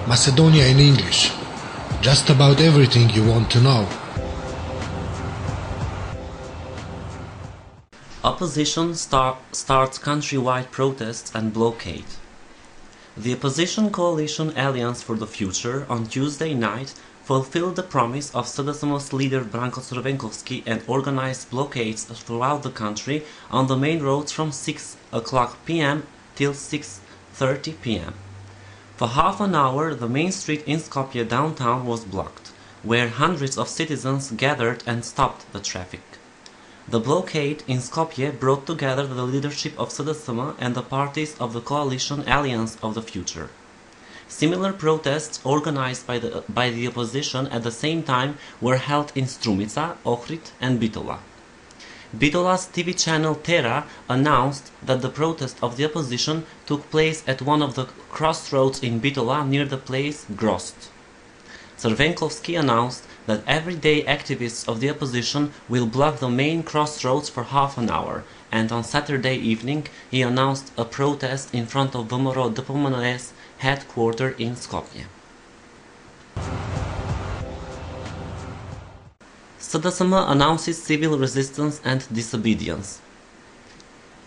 Macedonia in English. Just about everything you want to know. Opposition starts countrywide protests and blockade. The opposition coalition Alliance for the Future on Tuesday night fulfilled the promise of SDSM's leader Branko Crvenkovski and organized blockades throughout the country on the main roads from 6 o'clock p.m. till 6:30 p.m. For half an hour, the main street in Skopje downtown was blocked, where hundreds of citizens gathered and stopped the traffic. The blockade in Skopje brought together the leadership of SDSM and the parties of the coalition Alliance of the Future. Similar protests organized by the opposition at the same time were held in Strumica, Ohrid and Bitola. Bitola's TV channel Terra announced that the protest of the opposition took place at one of the crossroads in Bitola near the place Grozd. Crvenkovski announced that everyday activists of the opposition will block the main crossroads for half an hour, and on Saturday evening he announced a protest in front of VMRO DPMNE's headquarters in Skopje. SDSM announces civil resistance and disobedience.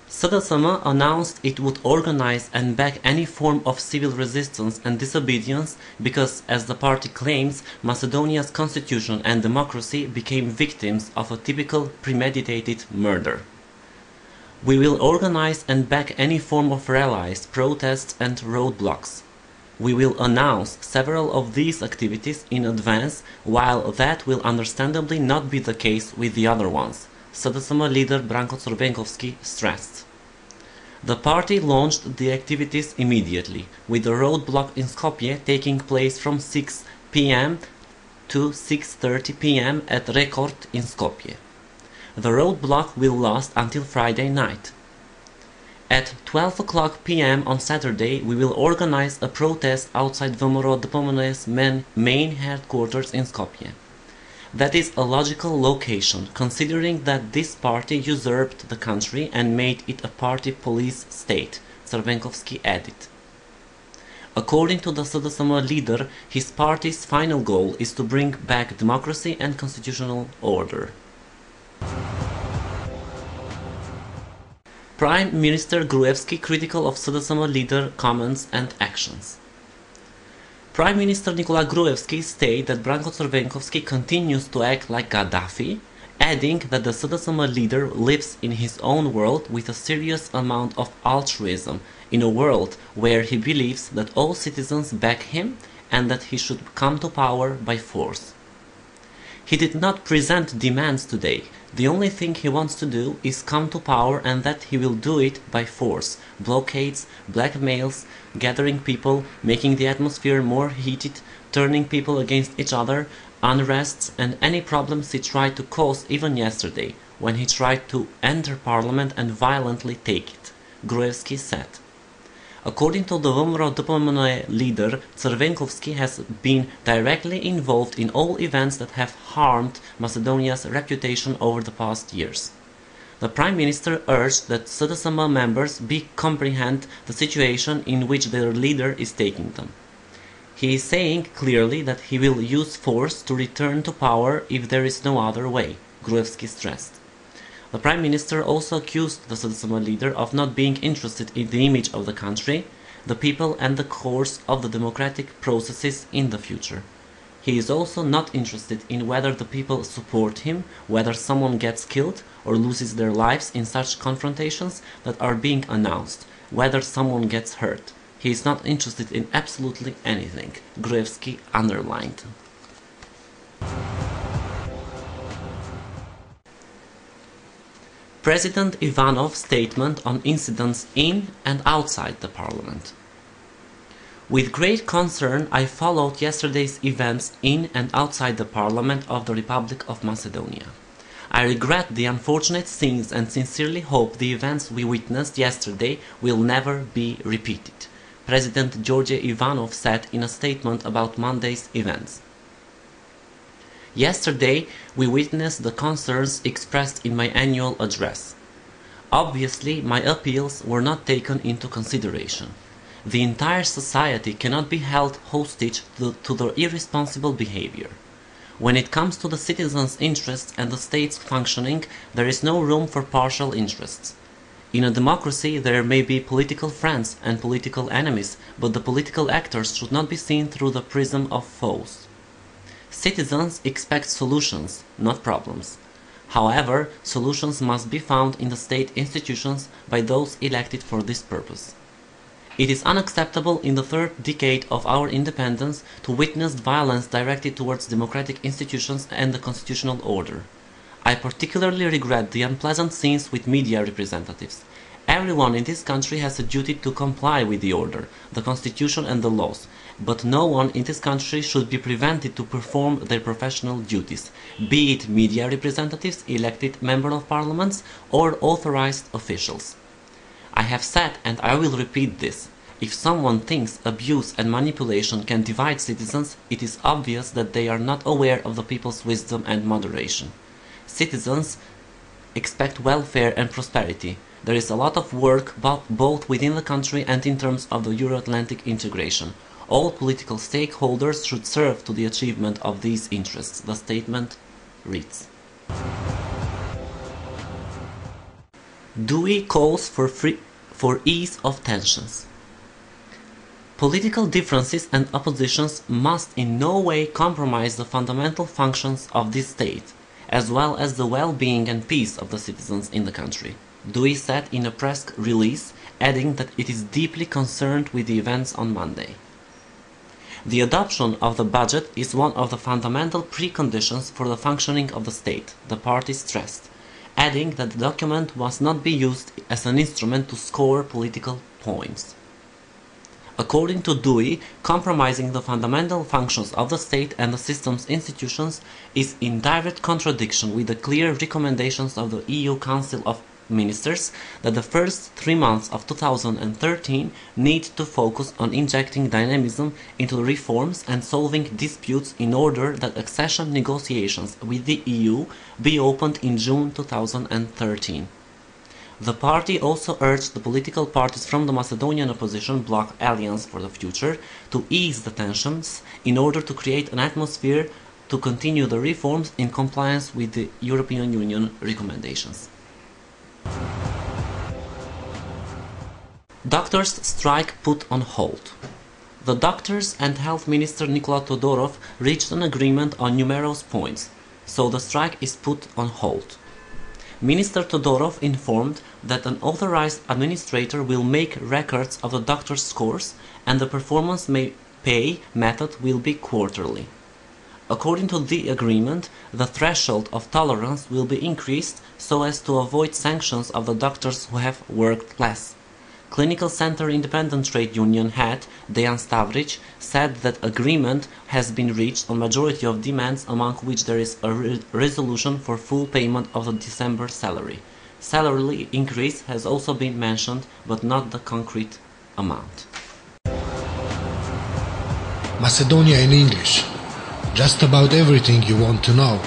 SDSM announced it would organize and back any form of civil resistance and disobedience because, as the party claims, Macedonia's constitution and democracy became victims of a typical premeditated murder. We will organize and back any form of rallies, protests and roadblocks. We will announce several of these activities in advance, while that will understandably not be the case with the other ones, SDSM leader Branko Crvenkovski stressed. The party launched the activities immediately, with the roadblock in Skopje taking place from 6 p.m. to 6:30 p.m. at Rekord in Skopje. The roadblock will last until Friday night. At 12 o'clock p.m. on Saturday, we will organize a protest outside VMRO DPMNE's main headquarters in Skopje. That is a logical location, considering that this party usurped the country and made it a party police state, Crvenkovski added. According to the SDSM leader, his party's final goal is to bring back democracy and constitutional order. Prime Minister Gruevski critical of SDSM leader comments and actions. Prime Minister Nikola Gruevski stated that Branko Crvenkovski continues to act like Gaddafi, adding that the SDSM leader lives in his own world with a serious amount of altruism, in a world where he believes that all citizens back him and that he should come to power by force. He did not present demands today. The only thing he wants to do is come to power, and that he will do it by force, blockades, blackmails, gathering people, making the atmosphere more heated, turning people against each other, unrests and any problems he tried to cause even yesterday, when he tried to enter parliament and violently take it, Gruevski said. According to the VMRO DPMNE leader, Crvenkovski has been directly involved in all events that have harmed Macedonia's reputation over the past years. The Prime Minister urged that SDSM members comprehend the situation in which their leader is taking them. He is saying clearly that he will use force to return to power if there is no other way, Gruevski stressed. The Prime Minister also accused the SDSM leader of not being interested in the image of the country, the people and the course of the democratic processes in the future. He is also not interested in whether the people support him, whether someone gets killed or loses their lives in such confrontations that are being announced, whether someone gets hurt. He is not interested in absolutely anything, Gruevski underlined. President Ivanov's statement on incidents in and outside the parliament. With great concern, I followed yesterday's events in and outside the parliament of the Republic of Macedonia. I regret the unfortunate scenes and sincerely hope the events we witnessed yesterday will never be repeated, President George Ivanov said in a statement about Monday's events. Yesterday, we witnessed the concerns expressed in my annual address. Obviously, my appeals were not taken into consideration. The entire society cannot be held hostage to their irresponsible behavior. When it comes to the citizens' interests and the state's functioning, there is no room for partial interests. In a democracy, there may be political friends and political enemies, but the political actors should not be seen through the prism of foes. Citizens expect solutions, not problems. However, solutions must be found in the state institutions by those elected for this purpose. It is unacceptable in the third decade of our independence to witness violence directed towards democratic institutions and the constitutional order. I particularly regret the unpleasant scenes with media representatives. Everyone in this country has a duty to comply with the order, the constitution and the laws, but no one in this country should be prevented to perform their professional duties, be it media representatives, elected members of parliaments, or authorized officials. I have said, and I will repeat this, if someone thinks abuse and manipulation can divide citizens, it is obvious that they are not aware of the people's wisdom and moderation. Citizens expect welfare and prosperity. There is a lot of work both within the country and in terms of the Euro-Atlantic integration. All political stakeholders should serve to the achievement of these interests, the statement reads. Dewey calls for ease of tensions. Political differences and oppositions must in no way compromise the fundamental functions of this state, as well as the well-being and peace of the citizens in the country, Dewey said in a press release, adding that it is deeply concerned with the events on Monday. The adoption of the budget is one of the fundamental preconditions for the functioning of the state, the party stressed, adding that the document must not be used as an instrument to score political points. According to Dewey, compromising the fundamental functions of the state and the system's institutions is in direct contradiction with the clear recommendations of the EU Council of Ministers that the first 3 months of 2013 need to focus on injecting dynamism into reforms and solving disputes in order that accession negotiations with the EU be opened in June 2013. The party also urged the political parties from the Macedonian opposition bloc Alliance for the Future to ease the tensions in order to create an atmosphere to continue the reforms in compliance with the European Union recommendations. Doctors' strike put on hold. The doctors and health minister Nikola Todorov reached an agreement on numerous points, so the strike is put on hold. Minister Todorov informed that an authorized administrator will make records of the doctor's scores and the performance pay method will be quarterly. According to the agreement, the threshold of tolerance will be increased so as to avoid sanctions of the doctors who have worked less. Clinical Center Independent Trade Union head Dejan Stavric said that agreement has been reached on majority of demands, among which there is a resolution for full payment of the December salary. Salary increase has also been mentioned, but not the concrete amount. Macedonia in English. Just about everything you want to know.